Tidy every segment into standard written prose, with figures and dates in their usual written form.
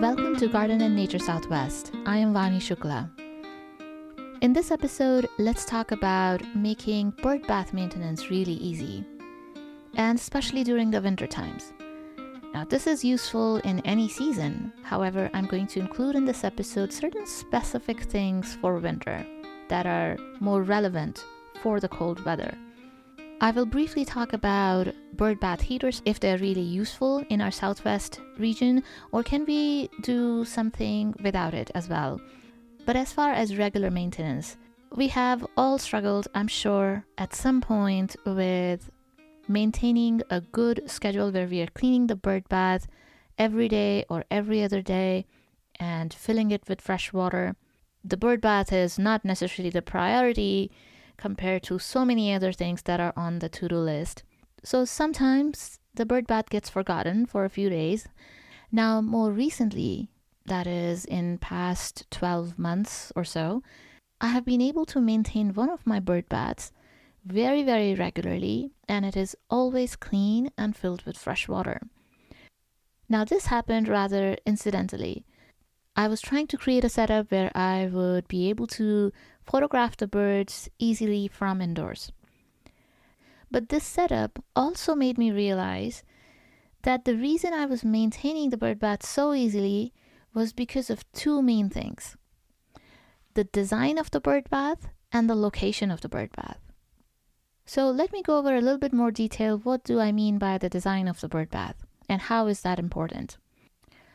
Welcome to Garden and Nature Southwest. I am Vani Shukla. In this episode, let's talk about making bird bath maintenance really easy, and especially during the winter times. Now, this is useful in any season. However, I'm going to include in this episode certain specific things for winter that are more relevant for the cold weather. I will briefly talk about Birdbath heaters, if they're really useful in our southwest region, or can we do something without it as well. But as far as regular maintenance, we have all struggled, I'm sure, at some point with maintaining a good schedule where we are cleaning the bird bath every day or every other day and filling it with fresh water. The bird bath is not necessarily the priority compared to so many other things that are on the to-do list. So sometimes the bird bath gets forgotten for a few days. Now, more recently, that is in past 12 months or so, I have been able to maintain one of my bird baths very, very regularly, and it is always clean and filled with fresh water. Now, this happened rather incidentally. I was trying to create a setup where I would be able to photograph the birds easily from indoors. But this setup also made me realize that the reason I was maintaining the bird bath so easily was because of two main things: the design of the bird bath and the location of the bird bath. So let me go over a little bit more detail. What do I mean by the design of the bird bath and how is that important?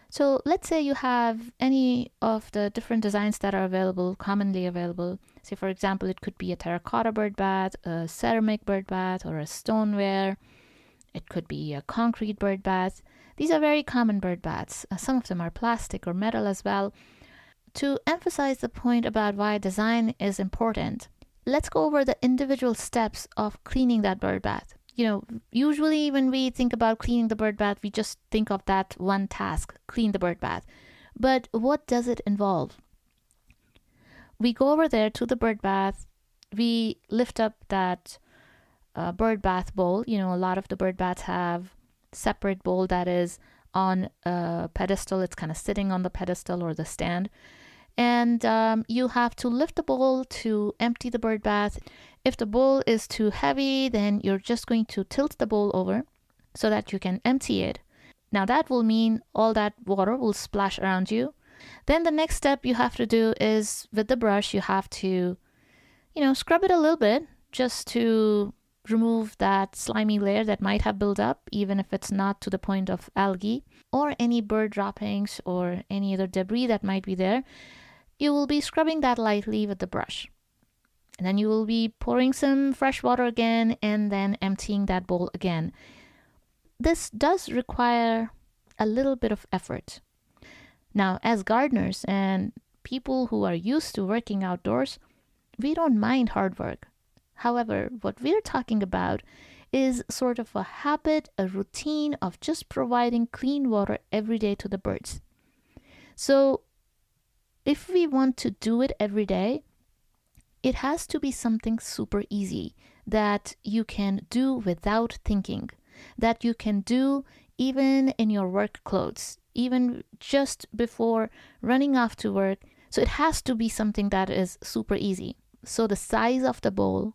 So let's say you have any of the different designs that are available, commonly available. Say, for example, it could be a terracotta bird bath, a ceramic bird bath, or a stoneware. It could be a concrete bird bath. These are very common bird baths. Some of them are plastic or metal as well. To emphasize the point about why design is important, let's go over the individual steps of cleaning that bird bath. Usually when we think about cleaning the bird bath, we just think of that one task, clean the bird bath. But what does it involve? We go over there to the bird bath, we lift up that bird bath bowl. A lot of the bird baths have separate bowl that is on a pedestal. It's kind of sitting on the pedestal or the stand. And you have to lift the bowl to empty the bird bath. If the bowl is too heavy, then you're just going to tilt the bowl over so that you can empty it. Now that will mean all that water will splash around you. Then the next step you have to do is with the brush, you have to, scrub it a little bit just to remove that slimy layer that might have built up, even if it's not to the point of algae or any bird droppings or any other debris that might be there. You will be scrubbing that lightly with the brush. And then you will be pouring some fresh water again and then emptying that bowl again. This does require a little bit of effort. Now, as gardeners and people who are used to working outdoors, we don't mind hard work. However, what we're talking about is sort of a habit, a routine of just providing clean water every day to the birds. So if we want to do it every day, it has to be something super easy that you can do without thinking, that you can do even in your work clothes, even just before running off to work. So it has to be something that is super easy. So the size of the bowl,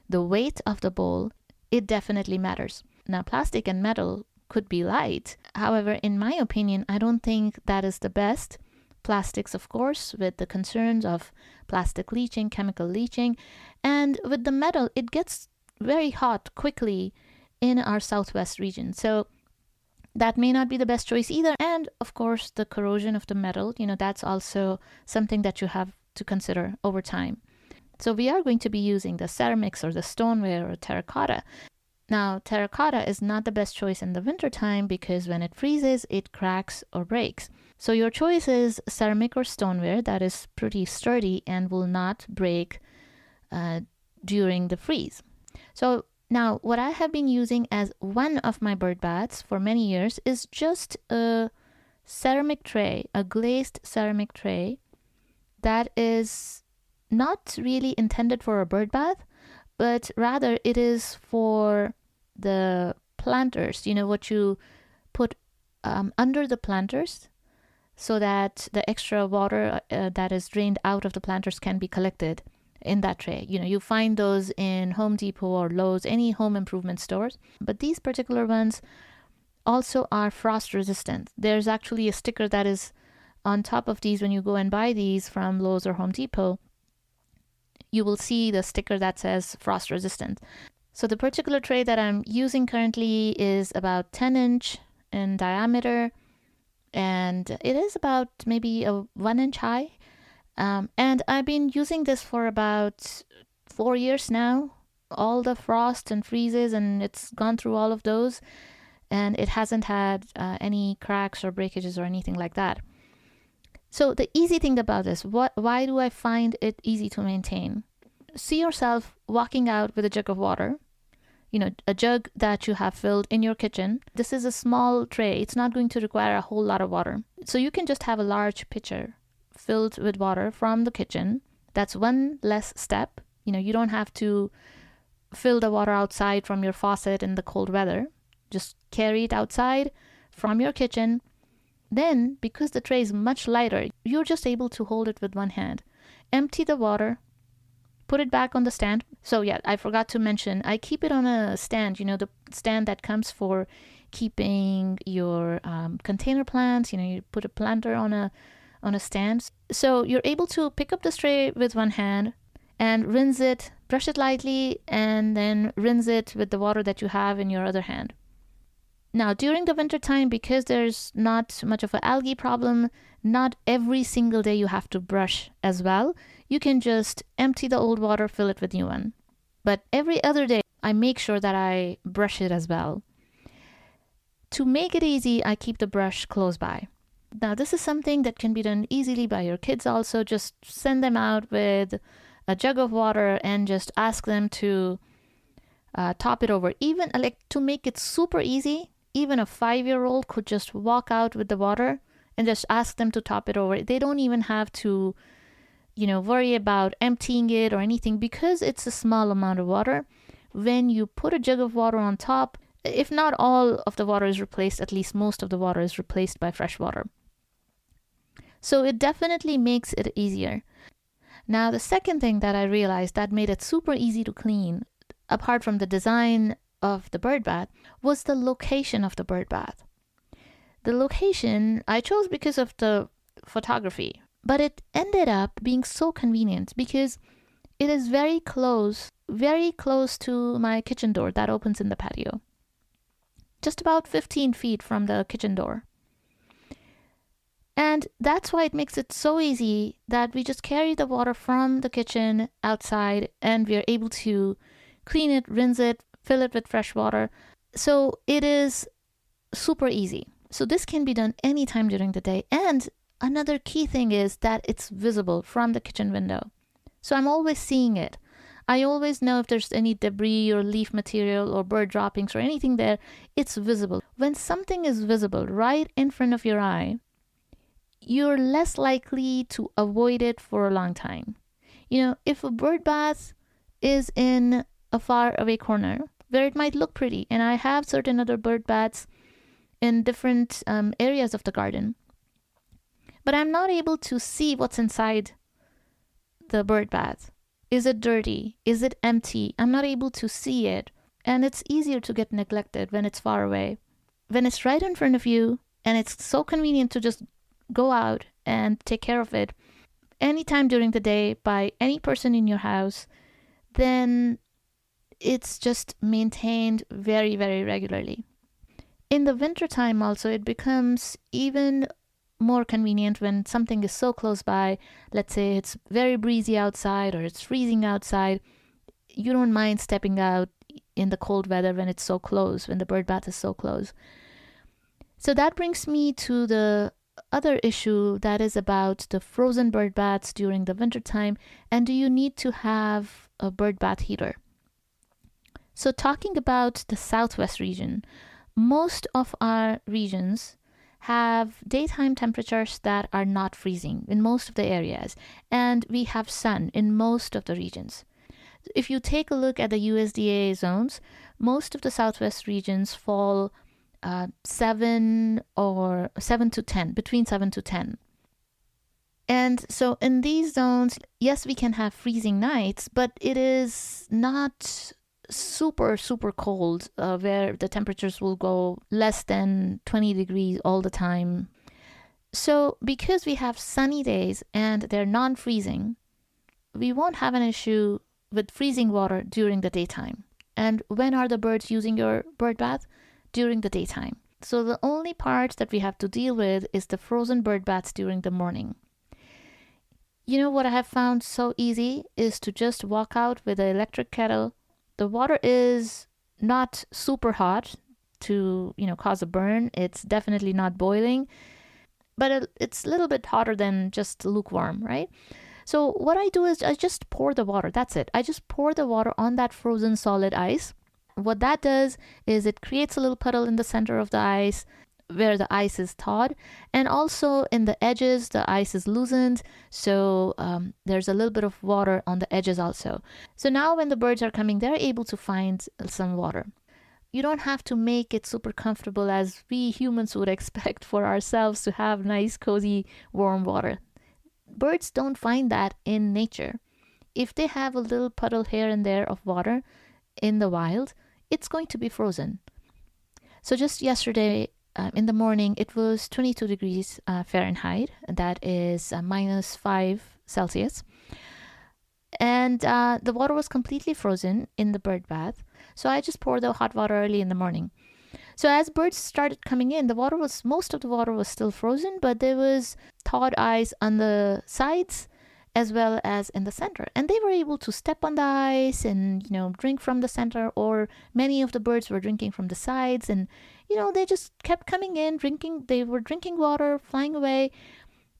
the weight of the bowl, it definitely matters. Now, plastic and metal could be light. However, in my opinion, I don't think that is the best. Plastics, of course, with the concerns of plastic leaching, chemical leaching, and with the metal, it gets very hot quickly in our southwest region. So that may not be the best choice either. And of course, the corrosion of the metal, that's also something that you have to consider over time. So we are going to be using the ceramics or the stoneware or terracotta. Now, terracotta is not the best choice in the wintertime because when it freezes, it cracks or breaks. So your choice is ceramic or stoneware that is pretty sturdy and will not break during the freeze. So now what I have been using as one of my bird baths for many years is just a ceramic tray, a glazed ceramic tray that is not really intended for a bird bath, but rather it is for the planters, what you put under the planters. so that the extra water that is drained out of the planters can be collected in that tray. You find those in Home Depot or Lowe's, any home improvement stores. But these particular ones also are frost resistant. There's actually a sticker that is on top of these when you go and buy these from Lowe's or Home Depot. You will see the sticker that says frost resistant. So the particular tray that I'm using currently is about 10 inch in diameter, and it is about maybe a 1 inch high. And I've been using this for about 4 years now. All the frost and freezes, and it's gone through all of those, and it hasn't had any cracks or breakages or anything like that. So the easy thing about this, why do I find it easy to maintain? See yourself walking out with a jug of water, a jug that you have filled in your kitchen. This is a small tray. It's not going to require a whole lot of water. So you can just have a large pitcher filled with water from the kitchen. That's one less step. You don't have to fill the water outside from your faucet in the cold weather. Just carry it outside from your kitchen. Then, because the tray is much lighter, you're just able to hold it with one hand. Empty the water, put it back on the stand. So yeah, I forgot to mention, I keep it on a stand, the stand that comes for keeping your container plants. You put a planter on a stand. So you're able to pick up the tray with one hand and rinse it, brush it lightly, and then rinse it with the water that you have in your other hand. Now, during the winter time, because there's not much of an algae problem, not every single day you have to brush as well. You can just empty the old water, fill it with new one. But every other day, I make sure that I brush it as well. To make it easy, I keep the brush close by. Now, this is something that can be done easily by your kids also. Just send them out with a jug of water and just ask them to top it over. Even to make it super easy, even a 5-year-old could just walk out with the water and just ask them to top it over. They don't even have to, worry about emptying it or anything, because it's a small amount of water. When you put a jug of water on top, if not all of the water is replaced, at least most of the water is replaced by fresh water. So it definitely makes it easier. Now, the second thing that I realized that made it super easy to clean, apart from the design of the bird bath, was the location of the bird bath. The location I chose because of the photography, but it ended up being so convenient because it is very close to my kitchen door that opens in the patio. Just about 15 feet from the kitchen door. And that's why it makes it so easy that we just carry the water from the kitchen outside and we are able to clean it, rinse it, fill it with fresh water. So it is super easy. So this can be done anytime during the day. And another key thing is that it's visible from the kitchen window. So I'm always seeing it. I always know if there's any debris or leaf material or bird droppings or anything there, it's visible. When something is visible right in front of your eye, you're less likely to avoid it for a long time. If a bird bath is in a far away corner where it might look pretty, and I have certain other bird baths in different areas of the garden, but I'm not able to see what's inside the bird bath. Is it dirty? Is it empty? I'm not able to see it. And it's easier to get neglected when it's far away. When it's right in front of you and it's so convenient to just go out and take care of it anytime during the day by any person in your house, then it's just maintained very, very regularly. In the wintertime also, it becomes even more convenient when something is so close by. Let's say it's very breezy outside or it's freezing outside. You don't mind stepping out in the cold weather when it's so close, when the bird bath is so close. So that brings me to the other issue, that is about the frozen bird baths during the wintertime. And do you need to have a bird bath heater? So talking about the Southwest region, most of our regions have daytime temperatures that are not freezing in most of the areas, and we have sun in most of the regions. If you take a look at the USDA zones, most of the Southwest regions fall 7 to 10, between 7 to 10. And so in these zones, yes, we can have freezing nights, but it is not super, super cold where the temperatures will go less than 20 degrees all the time. So because we have sunny days and they're non-freezing, we won't have an issue with freezing water during the daytime. And when are the birds using your bird bath? During the daytime. So the only part that we have to deal with is the frozen bird baths during the morning. You know what I have found so easy is to just walk out with an electric kettle. The water is not super hot to, cause a burn. It's definitely not boiling, but it's a little bit hotter than just lukewarm, right? So what I do is I just pour the water. That's it. I just pour the water on that frozen solid ice. What that does is it creates a little puddle in the center of the ice where the ice is thawed, and also in the edges the ice is loosened, so there's a little bit of water on the edges also. So now when the birds are coming, they're able to find some water. You don't have to make it super comfortable as we humans would expect for ourselves to have nice, cozy, warm water. Birds don't find that in nature. If they have a little puddle here and there of water in the wild, it's going to be frozen. So just yesterday in the morning, it was 22 degrees Fahrenheit. That is -5 Celsius. And the water was completely frozen in the bird bath. So I just poured the hot water early in the morning. So as birds started coming in, most of the water was still frozen, but there was thawed ice on the sides as well as in the center. And they were able to step on the ice and, drink from the center, or many of the birds were drinking from the sides. And, they just kept coming in, drinking. They were drinking water, flying away.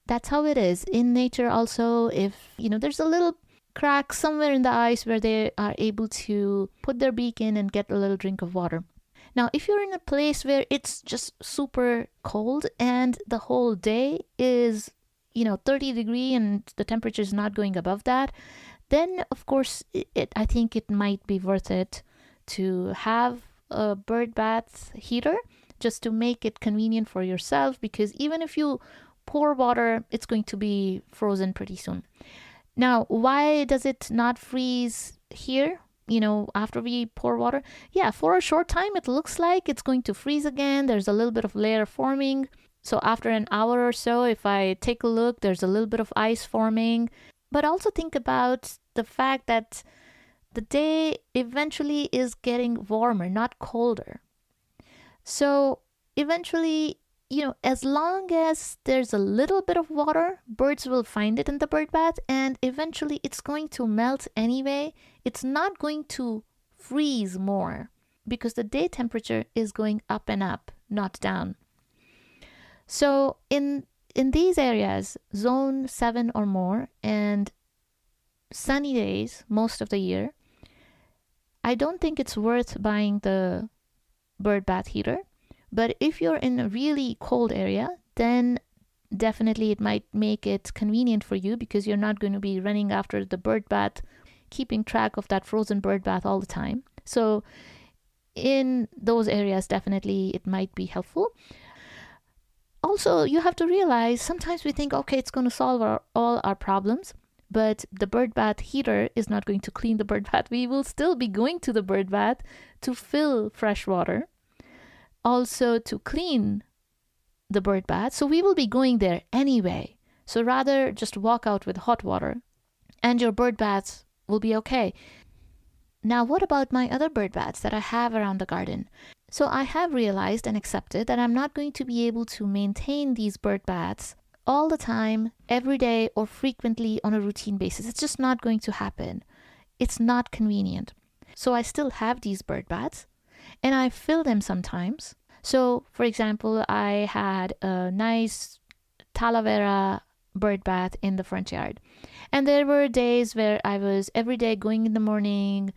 That's how it is in nature also. If, there's a little crack somewhere in the ice where they are able to put their beak in and get a little drink of water. Now, if you're in a place where it's just super cold and the whole day is 30 degree and the temperature is not going above that, then of course I think it might be worth it to have a bird bath heater just to make it convenient for yourself, because even if you pour water, it's going to be frozen pretty soon. Now, why does it not freeze here? After we pour water? Yeah, for a short time, it looks like it's going to freeze again. There's a little bit of layer forming. So after an hour or so, if I take a look, there's a little bit of ice forming. But also think about the fact that the day eventually is getting warmer, not colder. So eventually, as long as there's a little bit of water, birds will find it in the bird bath, and eventually it's going to melt anyway. It's not going to freeze more because the day temperature is going up and up, not down. So in these areas, zone 7 or more, and sunny days most of the year, I don't think it's worth buying the bird bath heater. But if you're in a really cold area, then definitely it might make it convenient for you, because you're not going to be running after the bird bath, keeping track of that frozen bird bath all the time. So in those areas, definitely it might be helpful. Also, you have to realize sometimes we think, okay, it's going to solve all our problems, but the bird bath heater is not going to clean the bird bath. We will still be going to the bird bath to fill fresh water, also to clean the bird bath. So we will be going there anyway. So rather just walk out with hot water and your bird baths will be okay. Now, what about my other bird baths that I have around the garden? So I have realized and accepted that I'm not going to be able to maintain these bird baths all the time, every day, or frequently on a routine basis. It's just not going to happen. It's not convenient. So I still have these bird baths and I fill them sometimes. So, for example, I had a nice Talavera bird bath in the front yard. And there were days where I was every day going in the morning.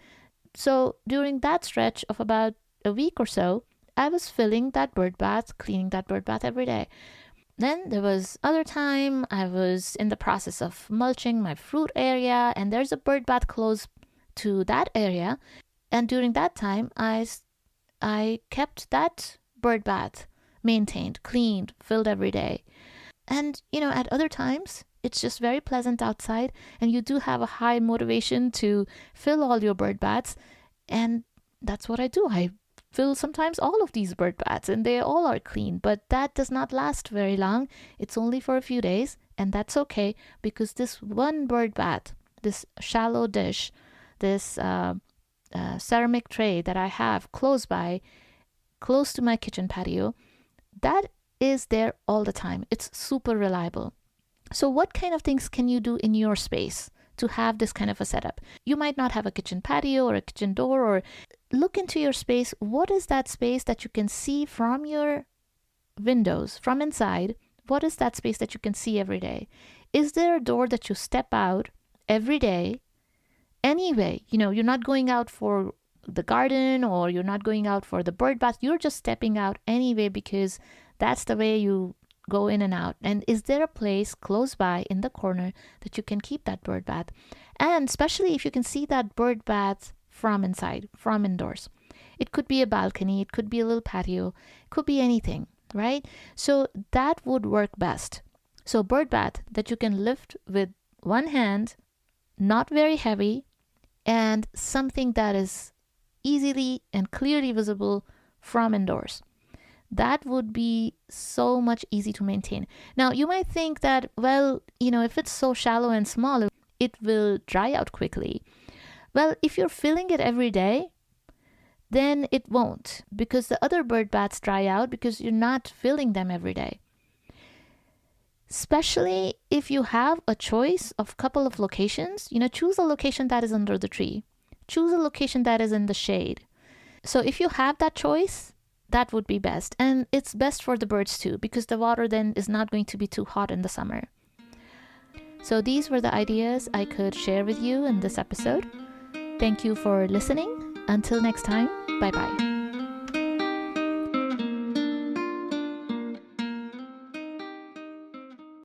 So during that stretch of about a week or so, I was filling that bird bath, cleaning that bird bath every day. Then there was other time I was in the process of mulching my fruit area, and there's a bird bath close to that area. And during that time, I kept that bird bath maintained, cleaned, filled every day. And, at other times, it's just very pleasant outside and you do have a high motivation to fill all your bird baths. And that's what I do. I fill sometimes all of these bird baths and they all are clean, but that does not last very long. It's only for a few days, and that's okay, because this one bird bath, this shallow dish, this ceramic tray that I have close to my kitchen patio, that is there all the time. It's super reliable. So what kind of things can you do in your space to have this kind of a setup? You might not have a kitchen patio or a kitchen door, or look into your space. What is that space that you can see from your windows, from inside? What is that space that you can see every day? Is there a door that you step out every day? Anyway, you're not going out for the garden or you're not going out for the bird bath. You're just stepping out anyway because that's the way you go in and out. And is there a place close by in the corner that you can keep that bird bath? And especially if you can see that bird bath from inside, from indoors. It could be a balcony, it could be a little patio, it could be anything, right? So that would work best. So bird bath that you can lift with one hand, not very heavy, and something that is easily and clearly visible from indoors. That would be so much easy to maintain. Now, you might think that, if it's so shallow and small, it will dry out quickly. Well, if you're filling it every day, then it won't, because the other bird baths dry out because you're not filling them every day. Especially if you have a choice of a couple of locations, choose a location that is under the tree. Choose a location that is in the shade. So if you have that choice, that would be best. And it's best for the birds too, because the water then is not going to be too hot in the summer. So these were the ideas I could share with you in this episode. Thank you for listening. Until next time, bye-bye.